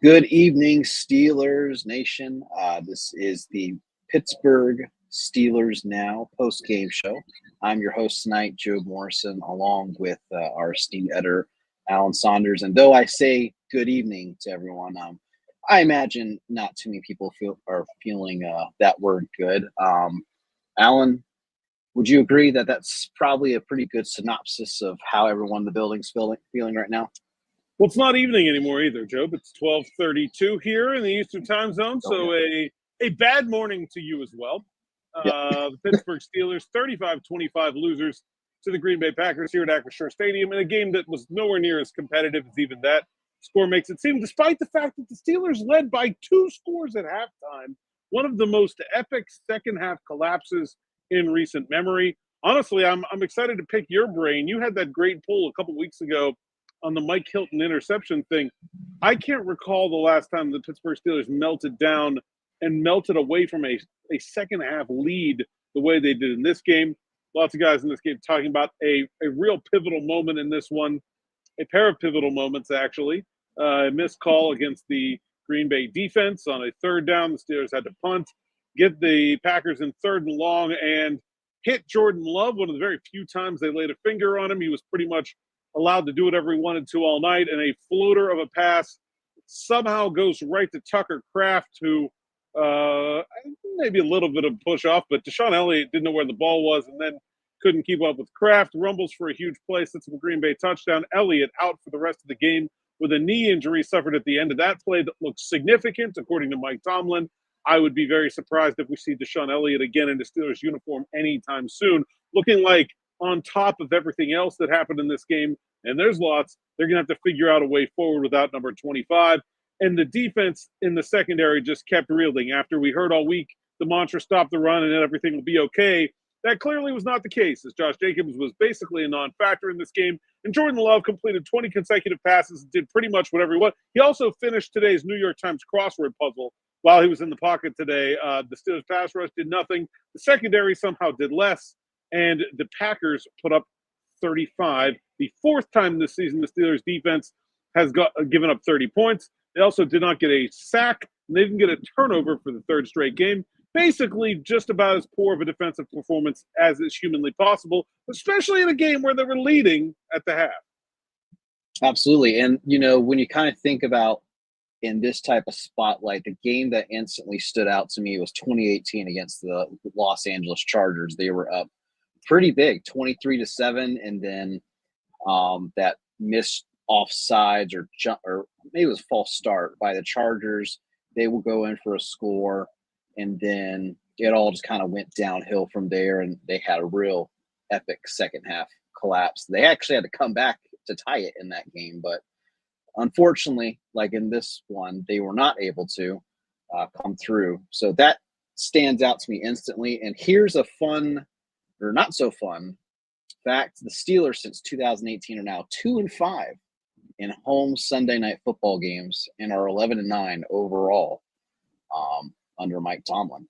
Good evening, Steelers Nation. This is the Pittsburgh Steelers Now post-game show. I'm your host tonight, Joe Morrison, along with our esteemed editor, Alan Saunders. And though I say good evening to everyone, I imagine not too many people are feeling that word good. Alan, would you agree that that's probably a pretty good synopsis of how everyone in the building's feeling right now? Well, it's not evening anymore either, Joe. It's 12:32 here in the Eastern Time Zone, so a bad morning to you as well. The Pittsburgh Steelers, 35-25 losers to the Green Bay Packers here at Acrisure Stadium in a game that was nowhere near as competitive as even that score makes it seem, despite the fact that the Steelers led by 2 scores at halftime, one of the most epic second-half collapses in recent memory. Honestly, I'm excited to pick your brain. You had that great poll a couple weeks ago on the Mike Hilton interception thing. I can't recall the last time the Pittsburgh Steelers melted down and melted away from a second half lead the way they did in this game. Lots of guys in this game talking about a real pivotal moment in this one, a pair of pivotal moments, actually. A missed call against the Green Bay defense on a third down. The Steelers had to punt, get the Packers in third and long, and hit Jordan Love one of the very few times they laid a finger on him. He was pretty much allowed to do whatever he wanted to all night, and a floater of a pass somehow goes right to Tucker Kraft, who maybe a little bit of push off, but Deshaun Elliott didn't know where the ball was and then couldn't keep up with Kraft, rumbles for a huge play, sets up a Green Bay touchdown. Elliott out for the rest of the game with a knee injury suffered at the end of that play that looks significant, according to Mike Tomlin. I would be very surprised if we see Deshaun Elliott again in the Steelers uniform anytime soon, looking like on top of everything else that happened in this game, and there's lots, they're going to have to figure out a way forward without number 25. And the defense in the secondary just kept reeling. After we heard all week the mantra, stop the run and everything will be okay, that clearly was not the case, as Josh Jacobs was basically a non-factor in this game. And Jordan Love completed 20 consecutive passes and did pretty much whatever he wanted. He also finished today's New York Times crossword puzzle while he was in the pocket today. The Steelers pass rush did nothing. The secondary somehow did less. And the Packers put up 35. The fourth time this season the Steelers defense has given up 30 points. They also did not get a sack, and they didn't get a turnover for the third straight game. Basically, just about as poor of a defensive performance as is humanly possible, especially in a game where they were leading at the half. Absolutely. And, when you kind of think about in this type of spotlight, the game that instantly stood out to me was 2018 against the Los Angeles Chargers. They were up pretty big, 23-7, and then that missed offsides or maybe it was a false start by the Chargers. They will go in for a score, and then it all just kind of went downhill from there, and they had a real epic second half collapse. They actually had to come back to tie it in that game, but unfortunately, like in this one, they were not able to come through. So that stands out to me instantly. And here's a fun or not so fun fact: the Steelers since 2018 are now 2-5 in home Sunday night football games and are 11-9 overall under Mike Tomlin.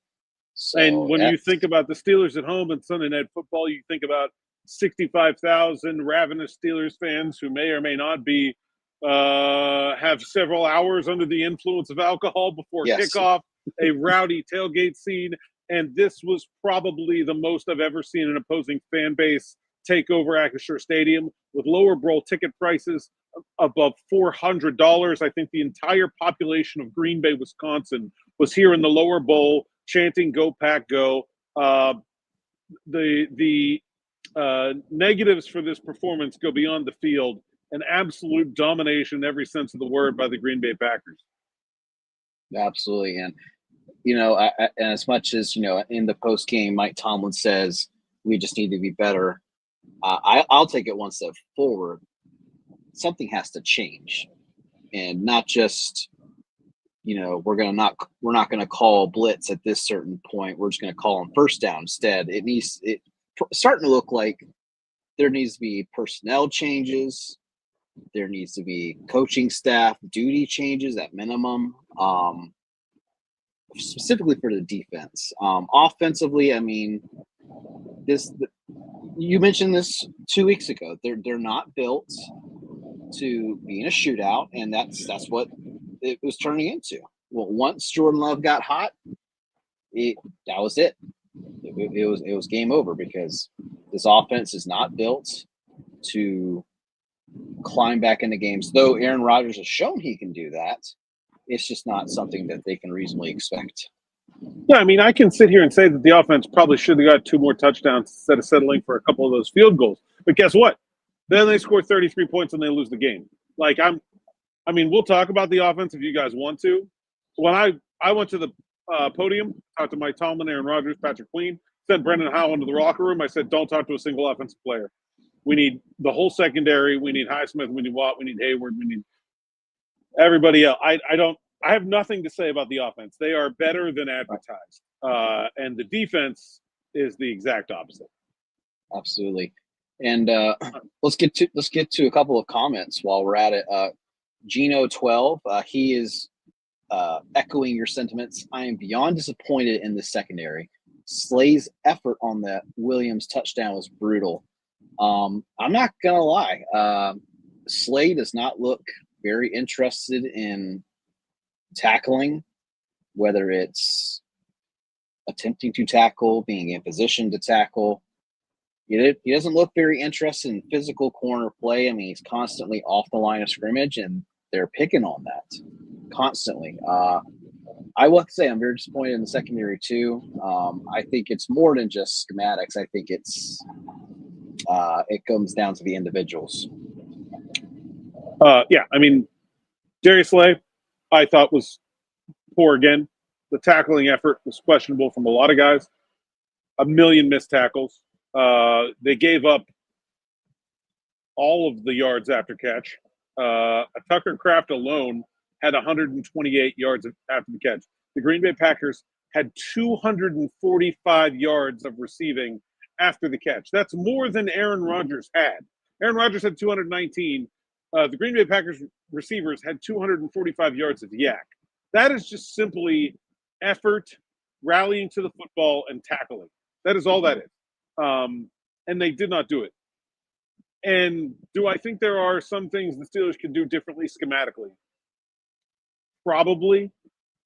So and when you think about the Steelers at home and Sunday night football, you think about 65,000 ravenous Steelers fans who may or may not be have several hours under the influence of alcohol before kickoff, a rowdy tailgate scene. And this was probably the most I've ever seen an opposing fan base take over Acrisure Stadium with lower bowl ticket prices above $400. I think the entire population of Green Bay, Wisconsin was here in the lower bowl chanting "Go Pack Go." The negatives for this performance go beyond the field. An absolute domination in every sense of the word by the Green Bay Packers. Absolutely. And and as much as, in the post game, Mike Tomlin says we just need to be better. I'll take it one step forward. Something has to change, and not just, we're not going to call blitz at this certain point. We're just going to call on first down instead. It's starting to look like there needs to be personnel changes. There needs to be coaching staff duty changes at minimum. Specifically for the defense. Offensively, I mean, you mentioned this 2 weeks ago. They're not built to be in a shootout, and that's what it was turning into. Well, once Jordan Love got hot, that was it. It was game over because this offense is not built to climb back into games. Though Aaron Rodgers has shown he can do that, it's just not something that they can reasonably expect. Yeah, I mean, I can sit here and say that the offense probably should have got 2 more touchdowns instead of settling for a couple of those field goals. But guess what? Then they score 33 points and they lose the game. Like, I mean, we'll talk about the offense if you guys want to. When I went to the podium, talked to Mike Tomlin, Aaron Rodgers, Patrick Queen, sent Brendan Howe into the locker room. I said, don't talk to a single offensive player. We need the whole secondary. We need Highsmith. We need Watt. We need Hayward. We need everybody else. I have nothing to say about the offense. They are better than advertised. And the defense is the exact opposite. Absolutely. And let's get to a couple of comments while we're at it. Gino12, he is echoing your sentiments. I am beyond disappointed in the secondary. Slay's effort on the Williams touchdown was brutal. I'm not gonna lie. Slay does not look very interested in tackling, whether it's attempting to tackle, being in position to tackle. He doesn't look very interested in physical corner play. I mean, he's constantly off the line of scrimmage, and they're picking on that constantly. I will have to say I'm very disappointed in the secondary too. I think it's more than just schematics. I think it comes down to the individuals. Yeah, I mean, Darius Slay, I thought was poor again. The tackling effort was questionable from a lot of guys. A million missed tackles. They gave up all of the yards after catch. Tucker Kraft alone had 128 yards after the catch. The Green Bay Packers had 245 yards of receiving after the catch. That's more than Aaron Rodgers had. Aaron Rodgers had 219. The Green Bay Packers receivers had 245 yards of yak. That is just simply effort, rallying to the football, and tackling. That is all that is. And they did not do it. And do I think there are some things the Steelers can do differently schematically? Probably.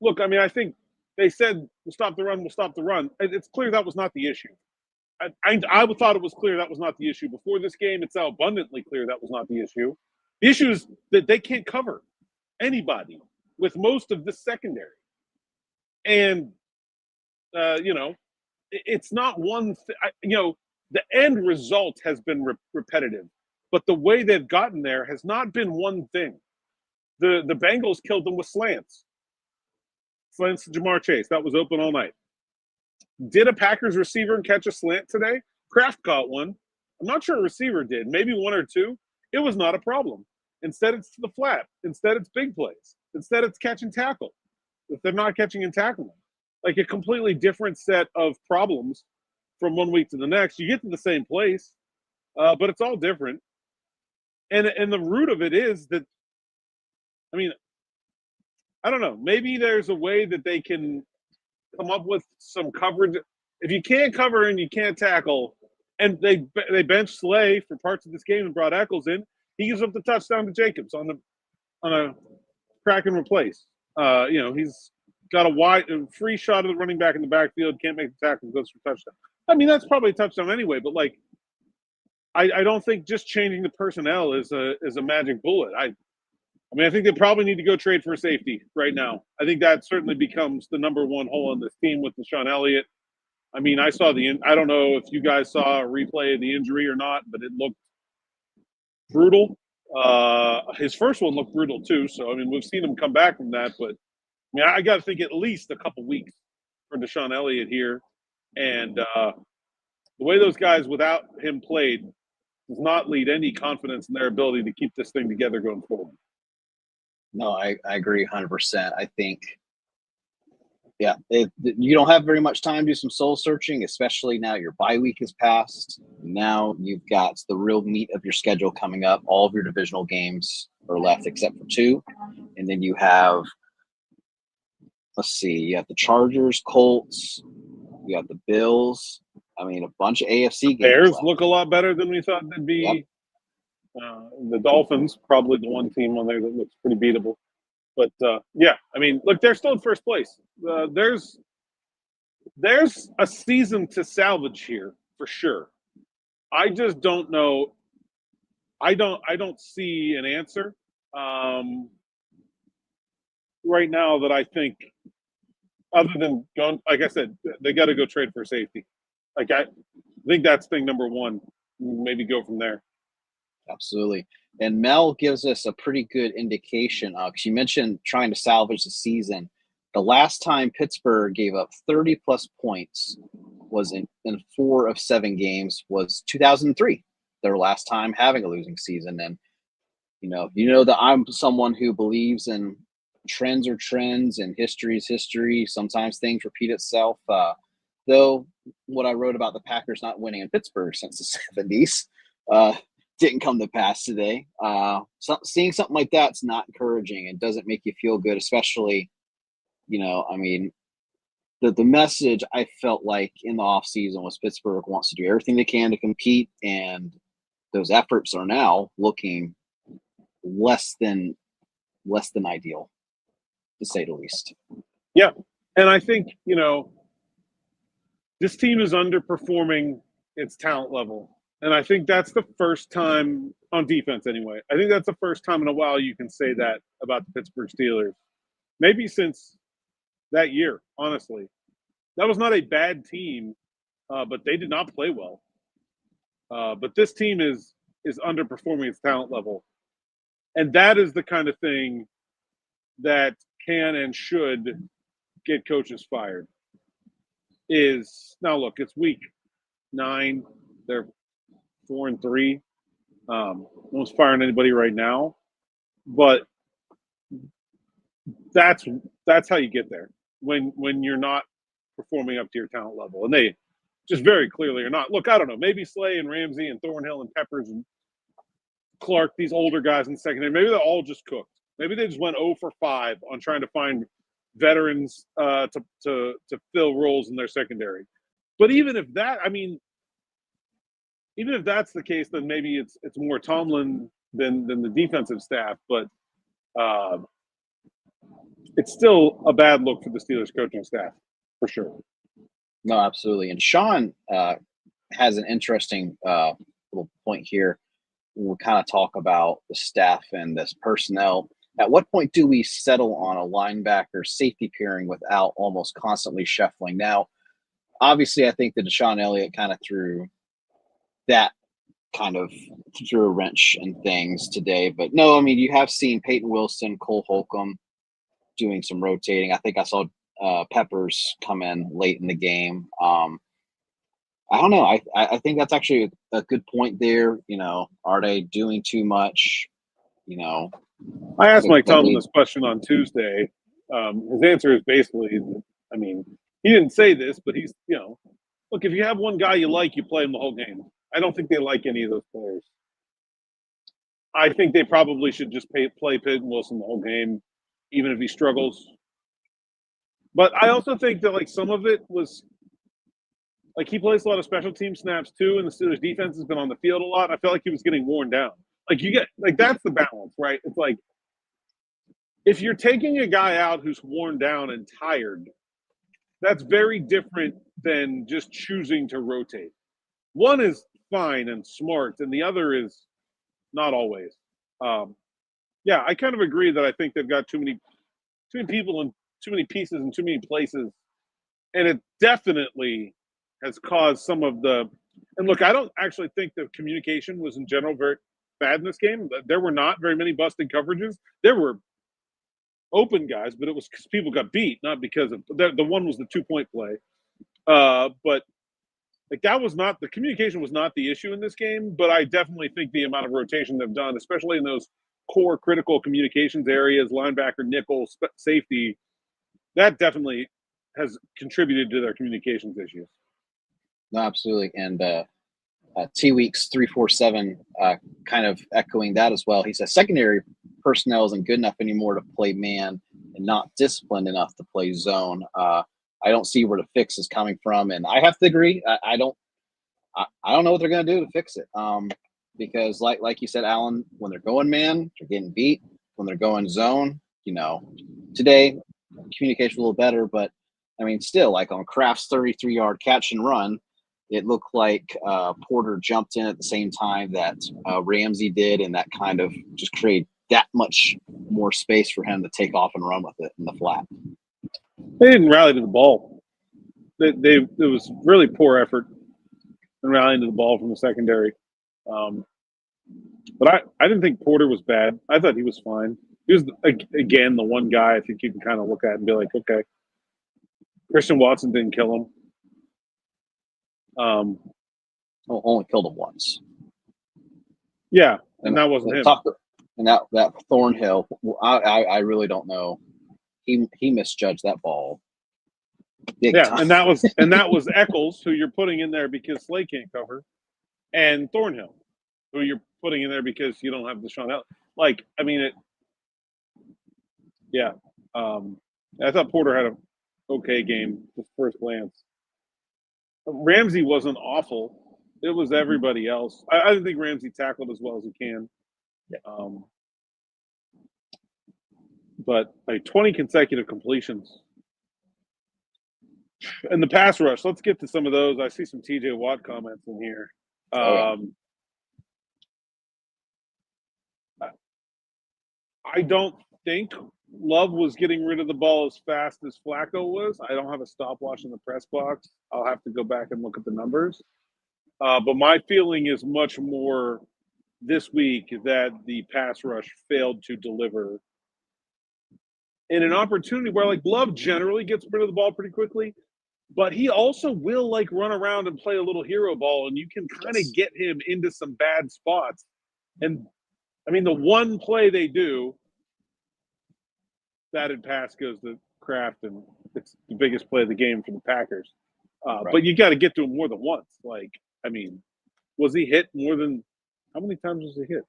Look, I mean, I think they said, we'll stop the run, we'll stop the run. It's clear that was not the issue. I thought it was clear that was not the issue. Before this game, it's now abundantly clear that was not the issue. The issue is that they can't cover anybody with most of the secondary. And, it's not one thing. The end result has been repetitive, but the way they've gotten there has not been one thing. The Bengals killed them with slants. Slants to Jamar Chase. That was open all night. Did a Packers receiver catch a slant today? Kraft caught one. I'm not sure a receiver did. Maybe one or two. It was not a problem. Instead, it's to the flat. Instead, it's big plays. Instead, it's catch and tackle. If they're not catching and tackling. Like a completely different set of problems from one week to the next. You get to the same place, but it's all different. And the root of it is that, I mean, I don't know. Maybe there's a way that they can come up with some coverage. If you can't cover and you can't tackle, and they benched Slay for parts of this game and brought Eccles in, he gives up the touchdown to Jacobs on a crack and replace. He's got a free shot of the running back in the backfield, can't make the tackle, goes for touchdown. I mean, that's probably a touchdown anyway, but like, I don't think just changing the personnel is a magic bullet. I think they probably need to go trade for a safety right now. I think that certainly becomes the number one hole in this team with Deshaun Elliott. I mean, I don't know if you guys saw a replay of the injury or not, but it looked brutal. His first one looked brutal too. So, I mean, we've seen him come back from that, but I mean, I got to think at least a couple weeks for Deshaun Elliott here. And the way those guys without him played does not lead any confidence in their ability to keep this thing together going forward. No, I agree 100%. I think, you don't have very much time to do some soul searching, especially now your bye week has passed. Now you've got the real meat of your schedule coming up. All of your divisional games are left except for 2. And then you have, you have the Chargers, Colts, you have the Bills. I mean, a bunch of AFC games. Bears left. Look a lot better than we thought they'd be. Yep. The Dolphins, probably the one team on there that looks pretty beatable. But yeah, I mean, look, they're still in first place. There's a season to salvage here for sure. I just don't know. I don't see an answer right now that I think, other than going, like I said, they got to go trade for safety. Like I think that's thing number one. Maybe go from there. Absolutely. And Mel gives us a pretty good indication. Because you mentioned trying to salvage the season. The last time Pittsburgh gave up 30 plus points was in 4 of 7 games was 2003. Their last time having a losing season. And you know that I'm someone who believes in trends are trends and history is history. Sometimes things repeat itself. Though what I wrote about the Packers not winning in Pittsburgh since the 70s uh, didn't come to pass today. Seeing something like that's not encouraging. It doesn't make you feel good, especially, I mean, the message I felt like in the offseason was Pittsburgh wants to do everything they can to compete, and those efforts are now looking less than ideal, to say the least. Yeah, and I think this team is underperforming its talent level, and I think that's the first time on defense. Anyway, I think that's the first time in a while you can say that about the Pittsburgh Steelers. Maybe since that year, honestly, that was not a bad team, but they did not play well. But this team is underperforming its talent level, and that is the kind of thing that can and should get coaches fired. Is now look, it's week 9, they're 4-3. No one's firing anybody right now, but that's how you get there when you're not performing up to your talent level, and they just very clearly are not. Look, I don't know, maybe Slay and Ramsey and Thornhill and Peppers and Clark, these older guys in the secondary, maybe they're all just cooked. Maybe they just went 0 for 5 on trying to find veterans to fill roles in their secondary. But even if that's the case, then maybe it's more Tomlin than the defensive staff. But it's still a bad look for the Steelers coaching staff, for sure. No, absolutely. And Sean has an interesting little point here. We'll kind of talk about the staff and this personnel. At what point do we settle on a linebacker safety pairing without almost constantly shuffling? Now, obviously, I think that Deshaun Elliott kind of threw a wrench in things today. But no, I mean, you have seen Peyton Wilson, Cole Holcomb doing some rotating. I think I saw Peppers come in late in the game. I don't know. I think that's actually a good point there. Are they doing too much? I asked Mike Tomlin this question on Tuesday. His answer is basically, I mean, he didn't say this, but he's, look, if you have one guy you like, you play him the whole game. I don't think they like any of those players. I think they probably should just play Peyton Wilson the whole game, even if he struggles. But I also think that, some of it was, he plays a lot of special team snaps too, and the Steelers defense has been on the field a lot. I felt like he was getting worn down. That's the balance, right? It's like, if you're taking a guy out who's worn down and tired, that's very different than just choosing to rotate. One is fine and smart, and the other is not always. Yeah, I kind of agree that I think they've got too many people and too many pieces in too many places, and it definitely has caused some of the. And look, I don't actually think the communication was in general very bad in this game. There were not very many busted coverages. There were open guys, but it was because people got beat, not because of the one was the 2-point play. But that was not the communication was not the issue in this game. But I definitely think the amount of rotation they've done, especially in those core critical communications areas, linebacker, nickel, safety, that definitely has contributed to their communications issues. No, absolutely. And T-Weeks 347 kind of echoing that as well. He says secondary personnel isn't good enough anymore to play man and not disciplined enough to play zone. I don't see where the fix is coming from, and I have to agree. I don't know what they're going to do to fix it. Because like you said, Alan, when they're going man, they're getting beat. When they're going zone, Today communication a little better, but I mean, still, like on Kraft's 33-yard catch and run, it looked like Porter jumped in at the same time that Ramsey did, and that kind of just created that much more space for him to take off and run with it in the flat. They didn't rally to the ball. It was really poor effort in rallying to the ball from the secondary. But I didn't think Porter was bad. I thought he was fine. He was, again, the one guy I think you can kind of look at and be like, okay, Christian Watson didn't kill him. Only killed him once. Yeah, and that wasn't him. And that Thornhill, I really don't know. He misjudged that ball. Time. and that was Eccles, who you're putting in there because Slay can't cover, and Thornhill, who you're putting in there because you don't have Deshaun Elliott. Like, I mean, I thought Porter had an okay game at first glance. Ramsey wasn't awful. It was everybody else. I didn't think Ramsey tackled as well as he can. Yeah. But like 20 consecutive completions. And the pass rush, let's get to some of those. I see some TJ Watt comments in here. I don't think Love was getting rid of the ball as fast as Flacco was. I don't have a stopwatch in the press box. I'll have to go back and look at the numbers. But my feeling is much more this week that the pass rush failed to deliver in an opportunity where, like, Love generally gets rid of the ball pretty quickly, but he also will, like, run around and play a little hero ball, and you can kind of get him into some bad spots. And, I mean, the one play they do, batted pass goes to Kraft, and it's the biggest play of the game for the Packers. Right. But you got to get to him more than once. Like, I mean, was he hit more than – how many times was he hit?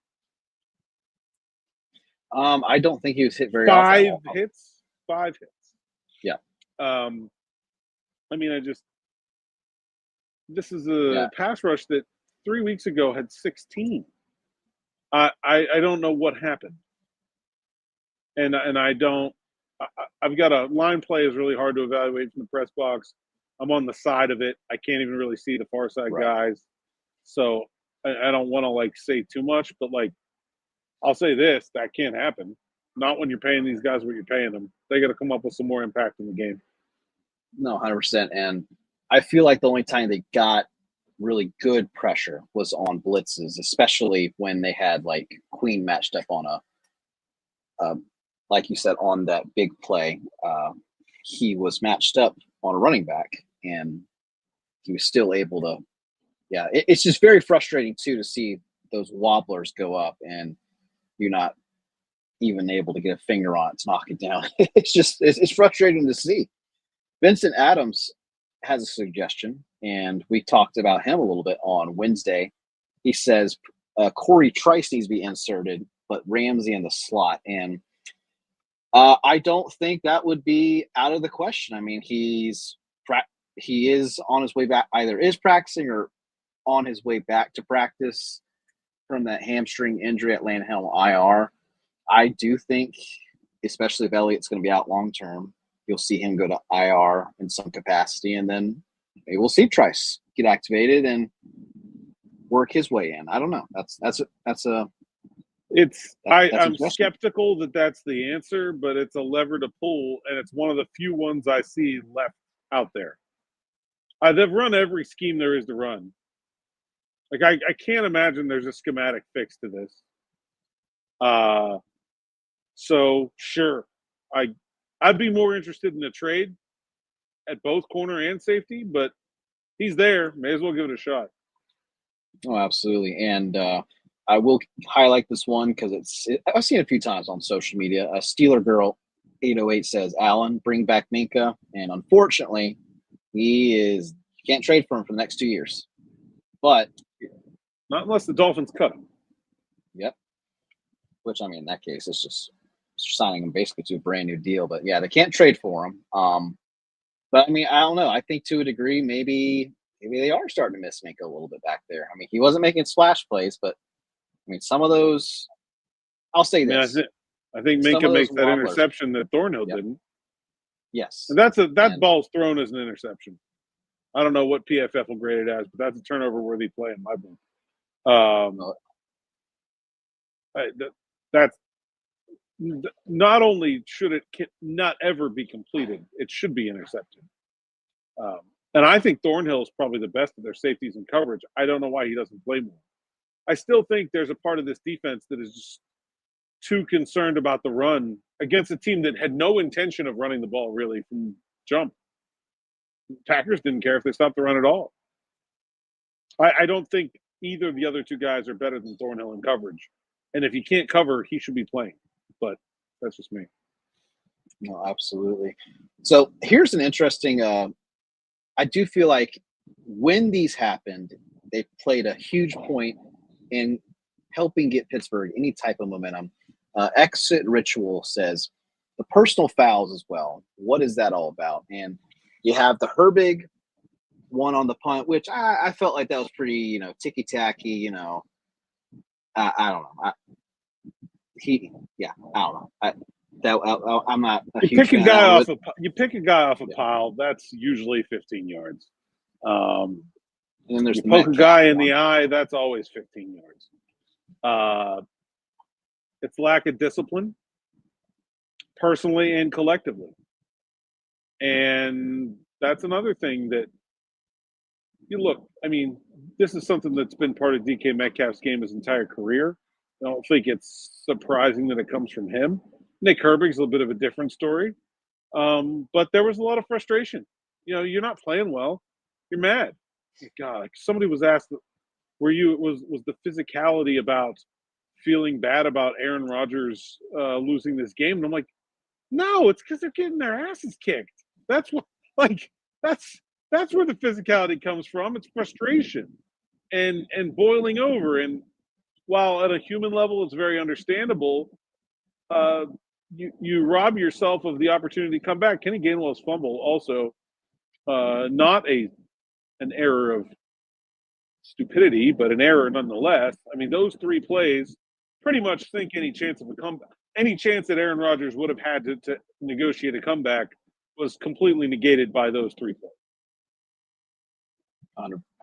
I don't think he was hit very often. Five hits. Yeah. I mean, this is a pass rush that 3 weeks ago had 16. I don't know what happened. And I've got a line play is really hard to evaluate from the press box. I'm on the side of it. I can't even really see the far side guys. So I don't want to, like, say too much, but, like, I'll say this, that can't happen. Not when you're paying these guys what you're paying them. They got to come up with some more impact in the game. No, 100%. And I feel like the only time they got really good pressure was on blitzes, especially when they had, like, Queen matched up on like you said, on that big play. He was matched up on a running back, and he was still able to – it's just very frustrating, too, to see those wobblers go up and you're not even able to get a finger on it to knock it down. It's frustrating to see. Vincent Adams has a suggestion, and we talked about him a little bit on Wednesday. He says Corey Trice needs to be inserted, but Ramsey in the slot. And I don't think that would be out of the question. I mean, he is on his way back, either is practicing or on his way back to practice from that hamstring injury at Landhelm IR. I do think, especially if Elliott's going to be out long term, you'll see him go to IR in some capacity, and then maybe we'll see Trice get activated and work his way in. I don't know. I'm skeptical that that's the answer, but it's a lever to pull, and it's one of the few ones I see left out there. They've run every scheme there is to run. Like, I can't imagine there's a schematic fix to this. So sure, I'd be more interested in a trade at both corner and safety, but he's there. May as well give it a shot. Oh, absolutely. And I will highlight this one because I've seen it a few times on social media. Steeler Girl 808 says, Allen, bring back Minka. And unfortunately, you can't trade for him for the next 2 years. But not unless the Dolphins cut him. Yep. Which, I mean, in that case, it's just signing him basically to a brand new deal. But yeah, they can't trade for him. But I mean, I don't know. I think to a degree, maybe they are starting to miss Minka a little bit back there. I mean, he wasn't making splash plays, but I mean, some of those. I'll say this: I think some Minka of those makes that wobblers. interception that Thornhill didn't. Yes. And that ball's thrown as an interception. I don't know what PFF will grade it as, but that's a turnover-worthy play in my book. That's not only should it not ever be completed, it should be intercepted. And I think Thornhill is probably the best of their safeties and coverage. I don't know why he doesn't play more. I still think there's a part of this defense that is just too concerned about the run against a team that had no intention of running the ball really from jump. Packers didn't care if they stopped the run at all. I don't think either of the other two guys are better than Thornhill in coverage. And if he can't cover, he should be playing. But that's just me. No, absolutely. So here's an interesting I do feel like when these happened, they played a huge point in helping get Pittsburgh any type of momentum. Exit Ritual says the personal fouls as well. What is that all about? And you have the Herbig one on the punt, which I felt like that was pretty, ticky tacky. I don't know. I don't know. I'm not a You huge pick a fan guy of off you pick a guy off a pile. That's usually 15 yards. And then there's you the poke a Metcalf guy in one. the eye. That's always 15 yards. It's lack of discipline, personally and collectively, and that's another thing that you look. I mean, this is something that's been part of DK Metcalf's game his entire career. I don't think it's surprising that it comes from him. Nick Herbig's a little bit of a different story. But there was a lot of frustration. You're not playing well. You're mad. God, somebody was asked, was the physicality about feeling bad about Aaron Rodgers losing this game? And I'm like, no, it's because they're getting their asses kicked. That's what, that's where the physicality comes from. It's frustration and boiling over. And while at a human level it's very understandable, you rob yourself of the opportunity to come back. Kenny Gainwell's fumble also not an error of stupidity, but an error nonetheless. I mean, those three plays pretty much sink any chance of a comeback. Any chance that Aaron Rodgers would have had to negotiate a comeback was completely negated by those three plays.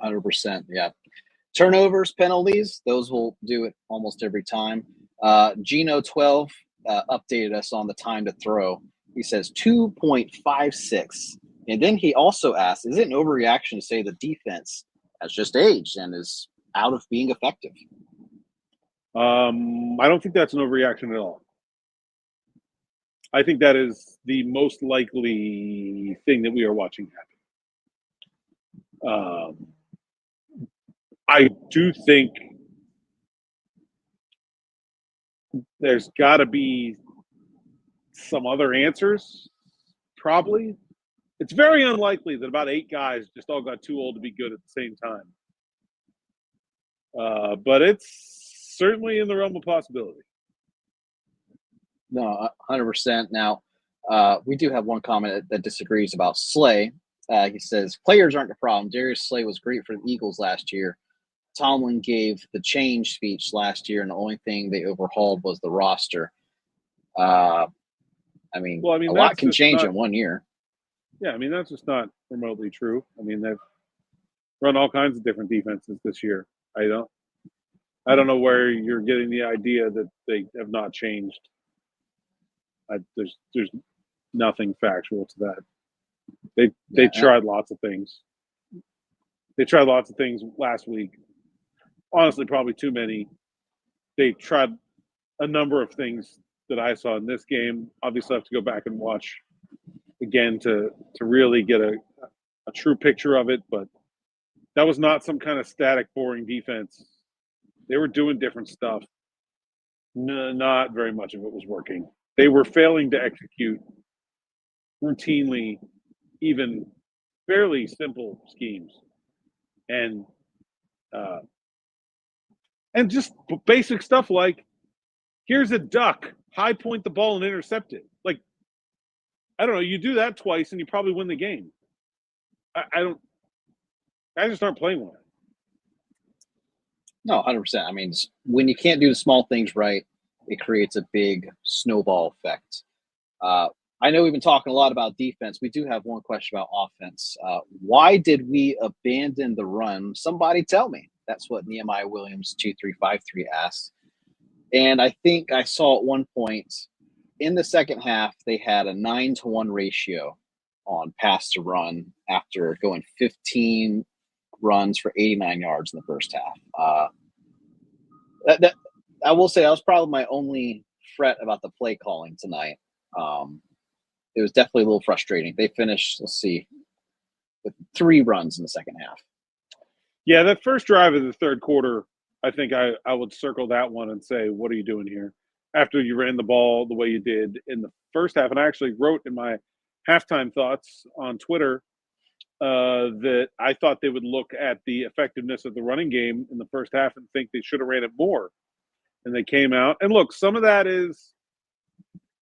100%, yeah. Turnovers, penalties, those will do it almost every time. Gino12 updated us on the time to throw. He says 2.56. And then he also asked, is it an overreaction to say the defense has just aged and is out of being effective? I don't think that's an overreaction at all. I think that is the most likely thing that we are watching happen. I do think there's got to be some other answers, probably. It's very unlikely that about 8 guys just all got too old to be good at the same time. But it's certainly in the realm of possibility. No, 100%. Now, we do have one comment that disagrees about Slay. He says, players aren't the problem. Darius Slay was great for the Eagles last year. Tomlin gave the change speech last year, and the only thing they overhauled was the roster. A lot can change in 1 year. Yeah, I mean, that's just not remotely true. I mean, they've run all kinds of different defenses this year. I don't know where you're getting the idea that they have not changed. There's nothing factual to that. They tried lots of things. They tried lots of things last week. Honestly, probably too many. They tried a number of things that I saw in this game. Obviously, I have to go back and watch again to really get a true picture of it. But that was not some kind of static, boring defense. They were doing different stuff. Not very much of it was working. They were failing to execute routinely, even fairly simple schemes. And just basic stuff like, here's a duck, high point the ball and intercept it. Like, I don't know, you do that twice and you probably win the game. I just aren't playing well. No, 100%. I mean, when you can't do the small things right, it creates a big snowball effect. I know we've been talking a lot about defense. We do have one question about offense. Why did we abandon the run? Somebody tell me. That's what Nehemiah Williams 2353 asked. And I think I saw at one point in the second half, they had a 9-to-1 ratio on pass to run after going 15 runs for 89 yards in the first half. I will say that was probably my only fret about the play calling tonight. It was definitely a little frustrating. They finished, let's see, with 3 runs in the second half. Yeah, that first drive of the third quarter, I think I would circle that one and say, what are you doing here? After you ran the ball the way you did in the first half. And I actually wrote in my halftime thoughts on Twitter that I thought they would look at the effectiveness of the running game in the first half and think they should have ran it more. And they came out. And look, some of that is,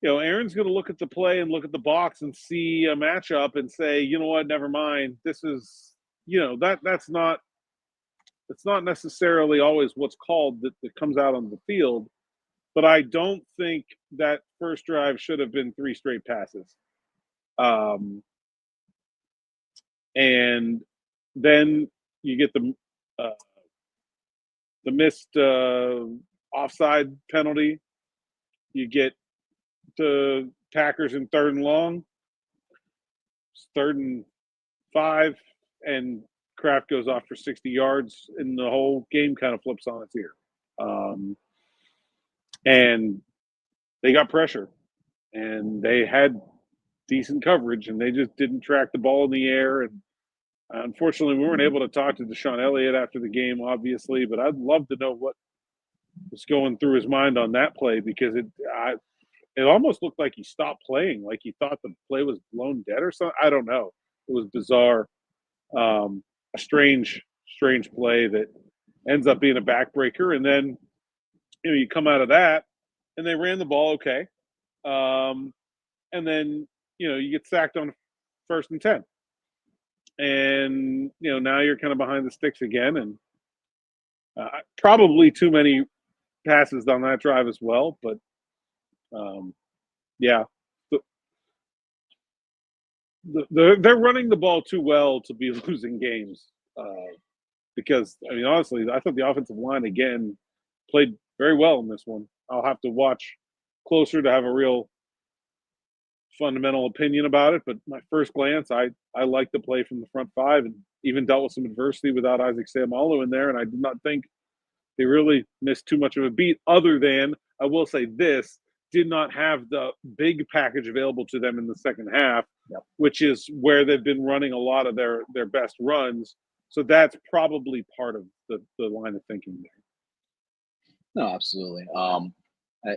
Aaron's going to look at the play and look at the box and see a matchup and say, you know what, never mind. This is, that's not – it's not necessarily always what's called that comes out on the field. But I don't think that first drive should have been 3 straight passes. And then you get the missed offside penalty. You get the Packers in 3rd and long. It's 3rd and 5, and Kraft goes off for 60 yards, and the whole game kind of flips on its ear. And they got pressure, and they had decent coverage, and they just didn't track the ball in the air. And unfortunately, we weren't able to talk to Deshaun Elliott after the game, obviously, but I'd love to know what was going through his mind on that play, because it almost looked like he stopped playing, like he thought the play was blown dead or something. I don't know. It was bizarre. A strange play that ends up being a backbreaker. And then, you come out of that and they ran the ball okay. And then, you get sacked on 1st and 10. And, now you're kind of behind the sticks again. And probably too many passes on that drive as well. But, yeah. They're running the ball too well to be losing games, because, honestly, I thought the offensive line, again, played very well in this one. I'll have to watch closer to have a real fundamental opinion about it, but my first glance, I like the play from the front 5, and even dealt with some adversity without Isaac Seumalo in there, and I did not think they really missed too much of a beat, other than, I will say this, did not have the big package available to them in the second half, which is where they've been running a lot of their best runs. So that's probably part of the line of thinking there. No, absolutely.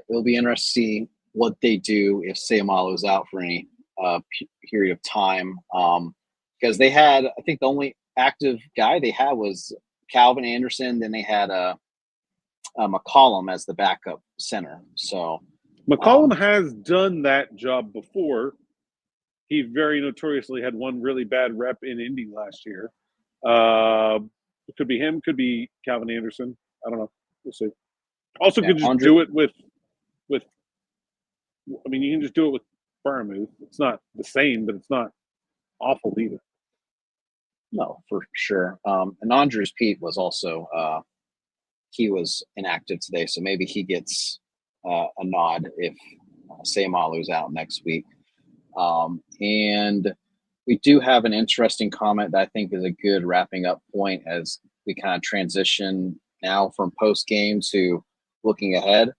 It'll be interesting to see what they do if Seumalo is out for any period of time, because they had, I think the only active guy they had was Calvin Anderson. Then they had McCollum as the backup center. So McCollum has done that job before. He very notoriously had one really bad rep in Indy last year. It could be him, could be Calvin Anderson. I don't know. We'll see. Also, could just do it with. You can just do it with Freiermuth. It's not the same, but it's not awful either. No, for sure. And Andres Pete was also he was inactive today, so maybe he gets a nod if Seumalo's out next week. And we do have an interesting comment that I think is a good wrapping up point as we kind of transition now from post game to looking ahead.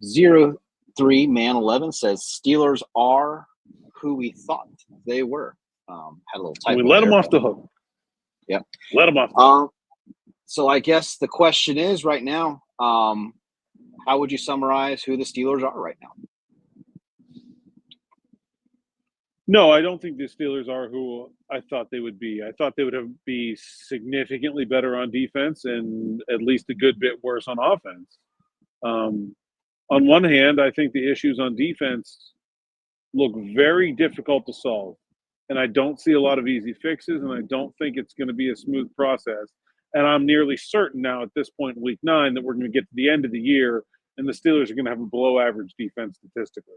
03 Man 11 says Steelers are who we thought they were. Had a little typo. We let them off the hook. Yeah, let them off. So I guess the question is right now, how would you summarize who the Steelers are right now? No, I don't think the Steelers are who I thought they would be. I thought they would be significantly better on defense and at least a good bit worse on offense. On one hand, I think the issues on defense look very difficult to solve. And I don't see a lot of easy fixes, and I don't think it's going to be a smooth process. And I'm nearly certain now at this point in week 9 that we're going to get to the end of the year and the Steelers are going to have a below-average defense statistically,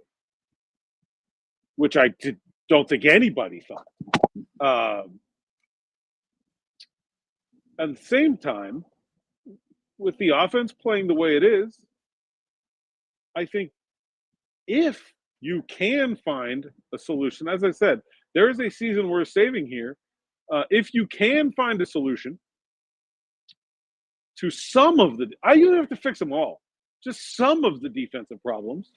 which I don't think anybody thought. At the same time, with the offense playing the way it is, I think if you can find a solution, as I said, there is a season worth saving here. If you can find a solution to some of the, you don't have to fix them all, just some of the defensive problems,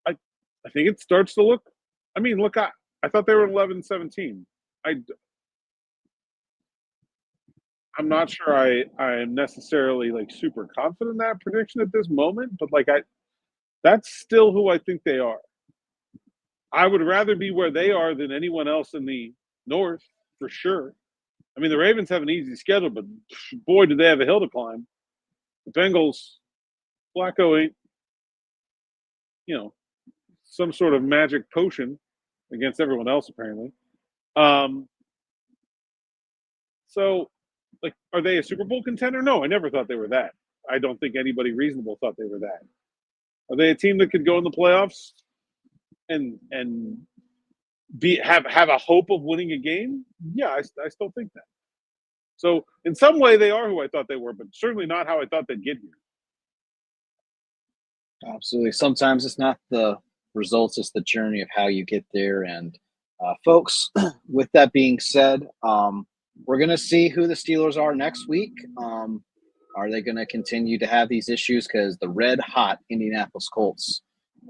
I think it starts to look. I mean, look, I thought they were 11-17. I'm not sure I am necessarily like super confident in that prediction at this moment, but like that's still who I think they are. I would rather be where they are than anyone else in the North, for sure. I mean, the Ravens have an easy schedule, but boy, do they have a hill to climb. The Bengals, Flacco ain't, some sort of magic potion against everyone else, apparently. So, like, are they a Super Bowl contender? No, I never thought they were that. I don't think anybody reasonable thought they were that. Are they a team that could go in the playoffs and have a hope of winning a game? Yeah, I still think that. So in some way they are who I thought they were, but certainly not how I thought they'd get here. Absolutely. Sometimes it's not the results, it's the journey of how you get there. And folks, with that being said, we're going to see who the Steelers are next week. Are they going to continue to have these issues? Because the red-hot Indianapolis Colts,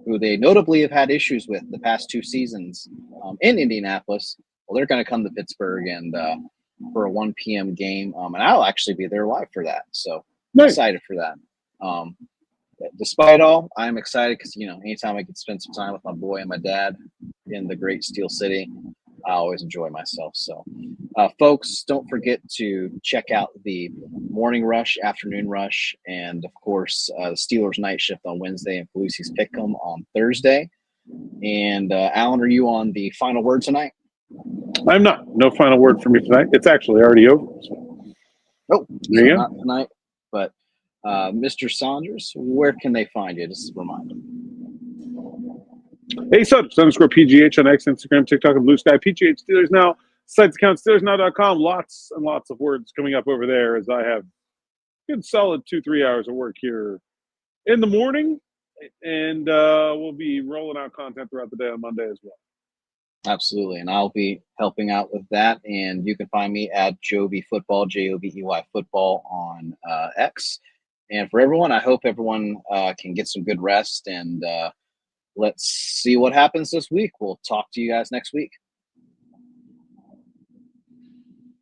who they notably have had issues with the past 2 seasons in Indianapolis, well, they're going to come to Pittsburgh and for a 1 p.m. game. And I'll actually be there live for that. So Nice. Excited for that. Despite all, I'm excited because, anytime I can spend some time with my boy and my dad in the great Steel City, I always enjoy myself. So, folks, don't forget to check out the morning rush, afternoon rush, and, of course, the Steelers night shift on Wednesday and Pelusi's Pick'em on Thursday. And, Alan, are you on the final word tonight? I'm not. No final word for me tonight. It's actually already over. So. Oh, so not tonight. But, Mr. Saunders, where can they find you? Just a reminder. Hey, _PGH on X, Instagram, TikTok, and Blue Sky. PGH Steelers Now. Site's account, SteelersNow.com. Lots and lots of words coming up over there as I have a good solid 2-3 hours of work here in the morning. And we'll be rolling out content throughout the day on Monday as well. Absolutely. And I'll be helping out with that. And you can find me at Joby Football, JOBEY Football on X. And for everyone, I hope everyone can get some good rest. And let's see what happens this week. We'll talk to you guys next week.